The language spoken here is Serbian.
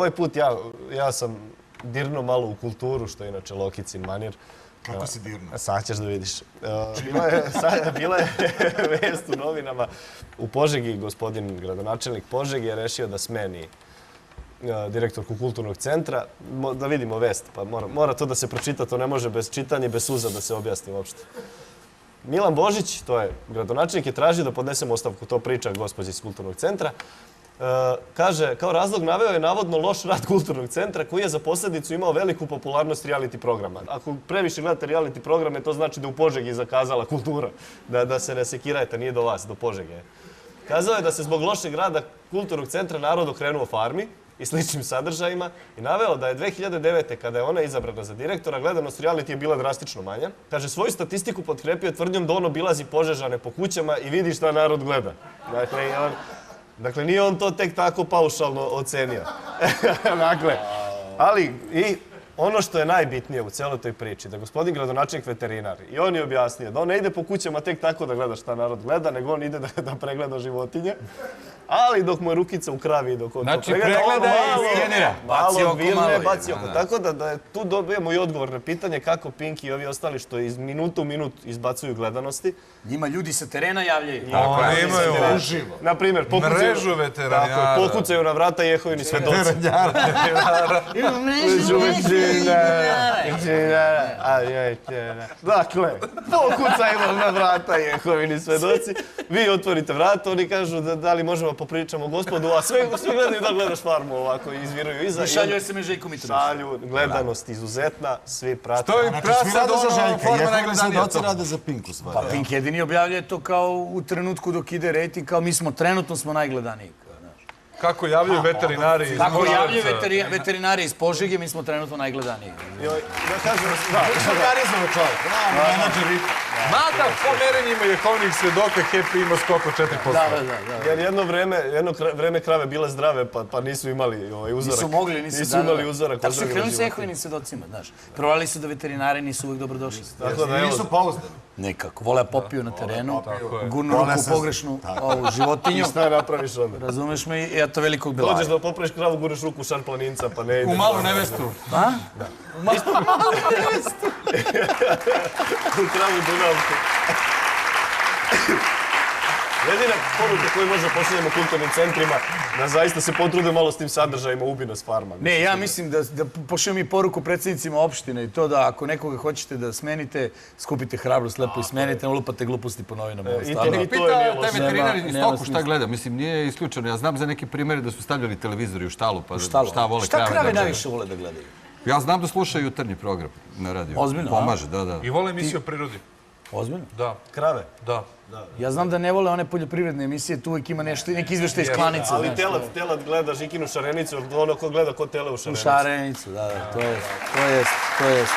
ovaj put ja sam dirnuo malo u kulturu, što je inače Lokicin manir. Kako si dirnuo? Sad ćeš da vidiš. Bila je vest u novinama. U Požegi gospodin gradonačelnik Požege je rešio da smeni direktorku kulturnog centra. Da vidimo vest, pa mora to da se pročita, to ne može bez čitanja i bez suza da se objasni uopšte. Milan Božić, to je gradonačelnik, je tražio da podnesemo ostavku, to priča gospođa iz kulturnog centra. Kaže, kao razlog naveo je navodno loš rad kulturnog centra koji je za posledicu imao veliku popularnost reality programa. Ako previše gledate reality programe, to znači da u Požegi zakazala kultura, da se ne sekirajte, nije do vas, do Požege. Kazao je da se zbog lošeg rada kulturnog centra narod okrenuo farmi i sličnim sadržajima i naveo da je 2009. kada je ona izabrana za direktora, gledanost reality je bila drastično manja. Kaže, svoju statistiku potkrepio tvrdnjom da on obilazi Požežane po kućama i vidi šta narod gleda. Dakle, nije on to tek tako paušalno ocenio. Dakle, ali i ono što je najbitnije u celoj toj priči, da gospodin gradonačelnik veterinar, i on je objasnio da on ne ide po kućama tek tako da gleda šta narod gleda, nego on ide da pregleda životinje. Ali dok mu je rukica u kravi i dok on to pregleda, i skenira. malo vilne, baci oko. Tako da tu dobijemo i odgovor na pitanje kako Pink i ovi ostali što iz minuta u minut izbacuju gledanosti. Njima ljudi sa terena javljaju. Oni imaju uživo. Naprimjer, Mrežu veteranjara. pokucaju na vrata Jehovini svedoci. Veteranjara. Mrežu Dakle, pokucajmo na vrata Jehovini svedoci. Vi otvorite vrata, oni kažu da li možemo popričamo gospodu, a sve gledaju da gledaš farmu ovako, izviruju iza. I šalju SMS Željko Mitrović. Šalju, gledanost izuzetna, svi prate. To je prasa do forma Jehovini najgledanija. svedoci rade za Pink u stvari. Pa Pink jedini objavljuje to kao u trenutku dok ide rejting, kao mi smo trenutno najgledaniji. Kako javljaju veterinari iz Kako javljaju Požarevca. veterinari iz Požege, mi smo trenutno najgledaniji. Da kažem, Organizovao čovjek. Mada po merenjima Jehovinih svedoka Happy ima skok od 4%. Da. jer jedno vreme krave bile zdrave, pa nisu imali uzorak. Nisu mogli, nisu imali uzorak. Tako su krenuli sa Jehovinim svedocima, znaš. Provali su da veterinari nisu uvijek dobrodošli. Tako da, Nisu pouzdani. Nekako. Vole popiju na terenu, gurnu ruku u pogrešnu životinju. I šta napraviš onda? Razumeš me? I eto velikog belaja. Dođeš da popraviš kravu, gurneš ruku u šar planinca, pa ne ide. U malu nevestu. A? U kravu Dunavku. Jedina poruka koju možda pošaljemo kulturnim centrima, da zaista se potrude malo s tim sadržajima, ubi nas farma. Ne, ja mislim da pošaljemo i poruku predsjednicima opštine i to da ako nekoga hoćete da smenite, skupite hrabrost lepo i smenite, ne lupate gluposti po novinama. I to nije Pita loše. taj veterinar iz Stoku šta gleda. Mislim, nije isključeno. Ja znam za neke primjere da su stavljali televizori u štalu, pa šta vole Šta krave da krave gledaju. najviše vole da gledaju? Ja znam da slušaju jutarnji program na radiju. Ozbiljno, a? Pomaže, da. I vole emisiju o prirodi. Ozbiljno? Da, Krave. da. Ja znam da ne vole one poljoprivredne emisije, tu uvijek ima neki izveštaj iz klanice. Ali telat gleda Žikinu šarenicu, ono ko gleda ko tele u šarenicu. U šarenicu, da, to jest.